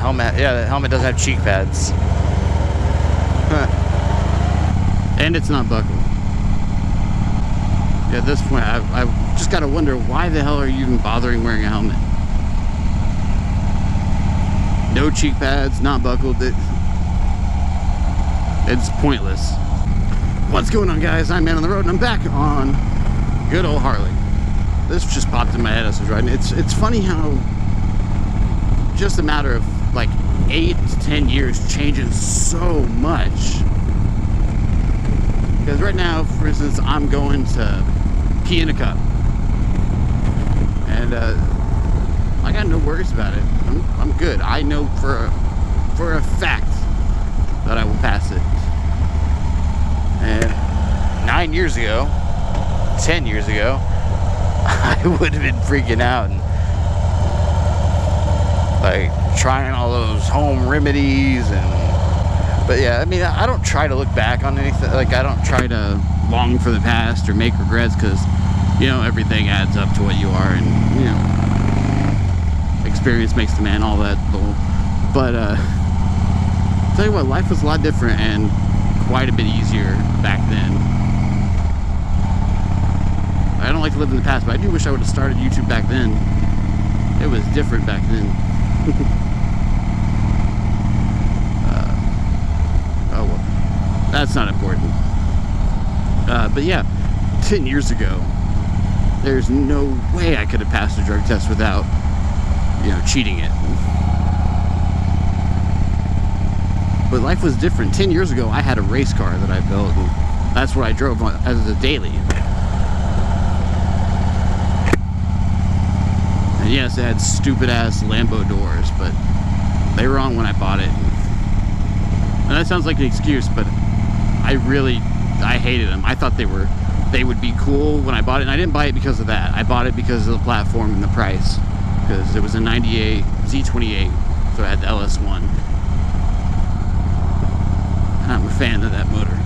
helmet. Yeah, the helmet doesn't have cheek pads. And it's not buckled. Yeah, at this point, I just gotta wonder, why the hell are you even bothering wearing a helmet? No cheek pads, not buckled. It's pointless. What's going on, guys? I'm Man on the Road, and I'm back on good old Harley. This just popped in my head as I was riding. It's funny how just a matter of like 8 to 10 years changes so much. Because right now, for instance, I'm going to pee in a cup, and I got no worries about it. I'm good. I know for a fact that I will pass it. And 9 years ago, 10 years ago, I would have been freaking out and like trying all those home remedies but yeah, I mean, I don't try to look back on anything. Like, I don't try to long for the past or make regrets, because, you know, everything adds up to what you are, and, you know, experience makes the man, all that bull. But, tell you what, life was a lot different and quite a bit easier back then. I don't like to live in the past, but I do wish I would have started YouTube back then. It was different back then. Oh well, that's not important. But yeah, 10 years ago, there's no way I could have passed a drug test without, you know, cheating it. But life was different. 10 years ago, I had a race car that I built, and that's what I drove on as a daily. And yes, it had stupid ass Lambo doors, but they were on when I bought it. And that sounds like an excuse, but I hated them. I thought they would be cool when I bought it, and I didn't buy it because of that. I bought it because of the platform and the price, because it was a 98 Z28, so it had the LS1. I'm a fan of that motor.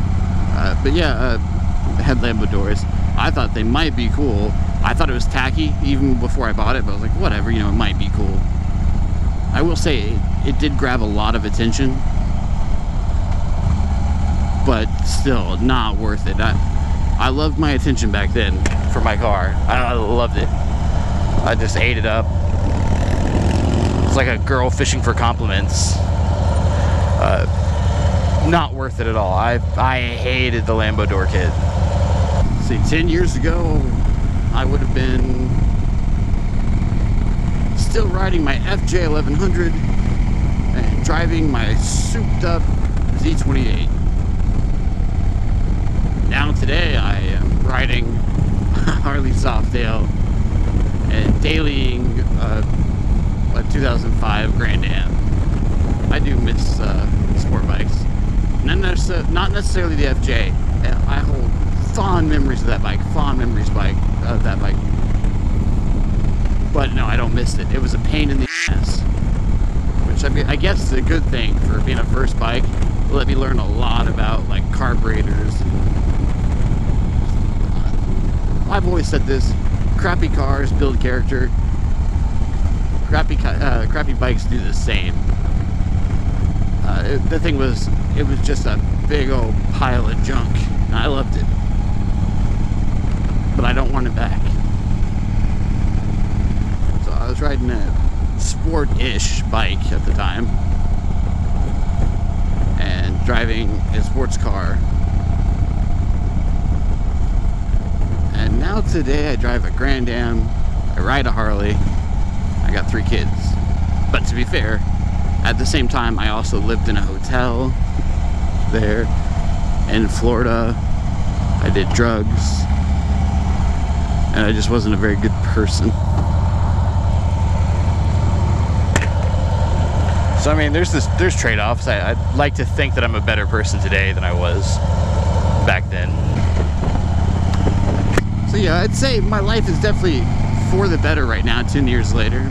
But yeah, it had Lambo doors. I thought they might be cool. I thought it was tacky even before I bought it, but I was like, whatever, you know, it might be cool. I will say it did grab a lot of attention, but still not worth it. I loved my attention back then for my car. I loved it. I just ate it up. It's like a girl fishing for compliments. Not worth it at all. I hated the Lambo door kit. See, 10 years ago, I would have been still riding my FJ 1100 and driving my souped up Z28. Now today, I am riding Harley Softail and dailying a 2005 Grand Am. I do miss sport bikes. Not necessarily the FJ. I hold fond memories of that bike. Fond memories of that bike. But no, I don't miss it. It was a pain in the ass. Which I guess is a good thing for being a first bike. It let me learn a lot about like carburetors. I've always said this: crappy cars build character. Crappy bikes do the same. The thing was, it was just a big old pile of junk, and I loved it. But I don't want it back. So I was riding a sport-ish bike at the time, and driving a sports car. And now today I drive a Grand Am, I ride a Harley, I got 3 kids. But to be fair, at the same time, I also lived in a hotel there in Florida. I did drugs, and I just wasn't a very good person. So I mean, there's trade-offs. I'd like to think that I'm a better person today than I was back then. So yeah, I'd say my life is definitely for the better right now, 10 years later.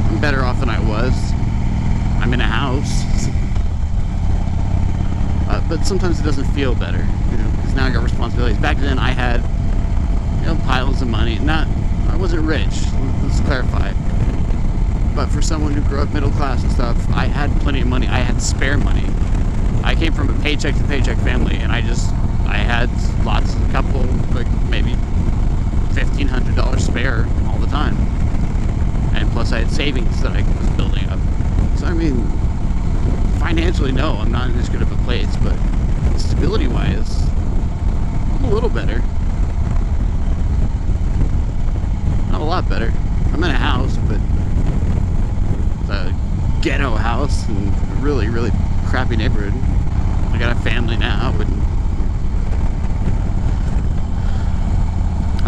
I'm better off than I was. I'm in a house. But sometimes it doesn't feel better, you know, because now I got responsibilities. Back then I had, you know, piles of money. I wasn't rich, let's clarify. but for someone who grew up middle class and stuff, I had plenty of money. I had spare money. I came from a paycheck to paycheck family, and I had a couple, like maybe $1,500 spare all the time. And plus I had savings that I was building up. So I mean, financially, no, I'm not in as good of a place, but stability-wise, I'm a little better. Not a lot better. I'm in a house, but it's a ghetto house in a really, really crappy neighborhood. I got a family now, and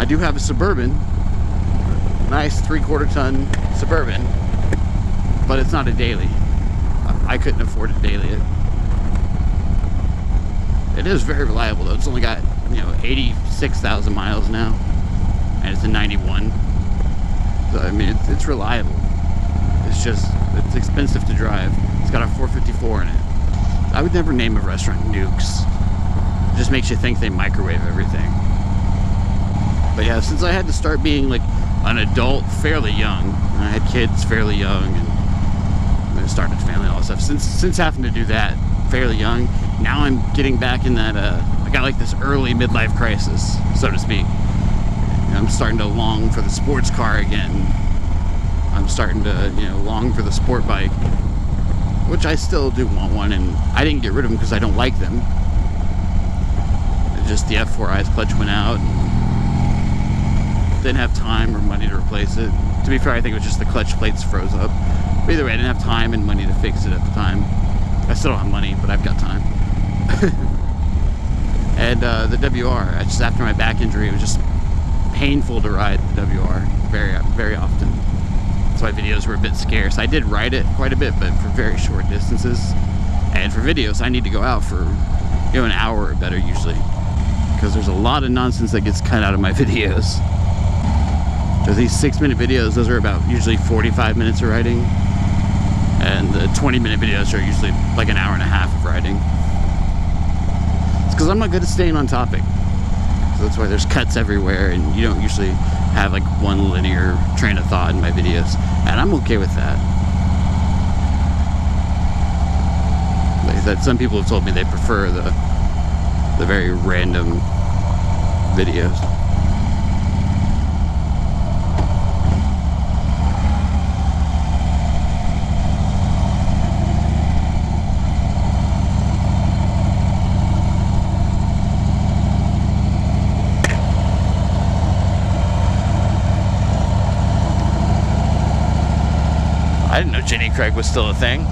I do have a Suburban, nice 3/4 ton Suburban, but it's not a daily. I couldn't afford a daily. It is very reliable though. It's only got, 86,000 miles now, and it's a 91. So I mean, it's reliable. It's just, it's expensive to drive. It's got a 454 in it. I would never name a restaurant Nukes. It just makes you think they microwave everything. But yeah, since I had to start being like an adult fairly young, and I had kids fairly young, and I started a family and all that stuff. Since having to do that fairly young, now I'm getting back in that, I got like this early midlife crisis, so to speak. I'm starting to long for the sports car again. I'm starting to, long for the sport bike, which I still do want one, and I didn't get rid of them because I don't like them. It's just the F4i's clutch went out, and didn't have time or money to replace it. To be fair, I think it was just the clutch plates froze up. But either way, I didn't have time and money to fix it at the time. I still don't have money, but I've got time. And the WR, just after my back injury, it was just painful to ride the WR very, very often. That's why videos were a bit scarce. I did ride it quite a bit, but for very short distances. And for videos, I need to go out for, an hour or better usually, because there's a lot of nonsense that gets cut out of my videos. So these 6-minute videos, those are about usually 45 minutes of riding, and the 20-minute videos are usually like an hour and a half of riding. It's because I'm not good at staying on topic. So that's why there's cuts everywhere, and you don't usually have like one linear train of thought in my videos, and I'm okay with that. Like I said, some people have told me they prefer the very random videos. I didn't know Jenny Craig was still a thing.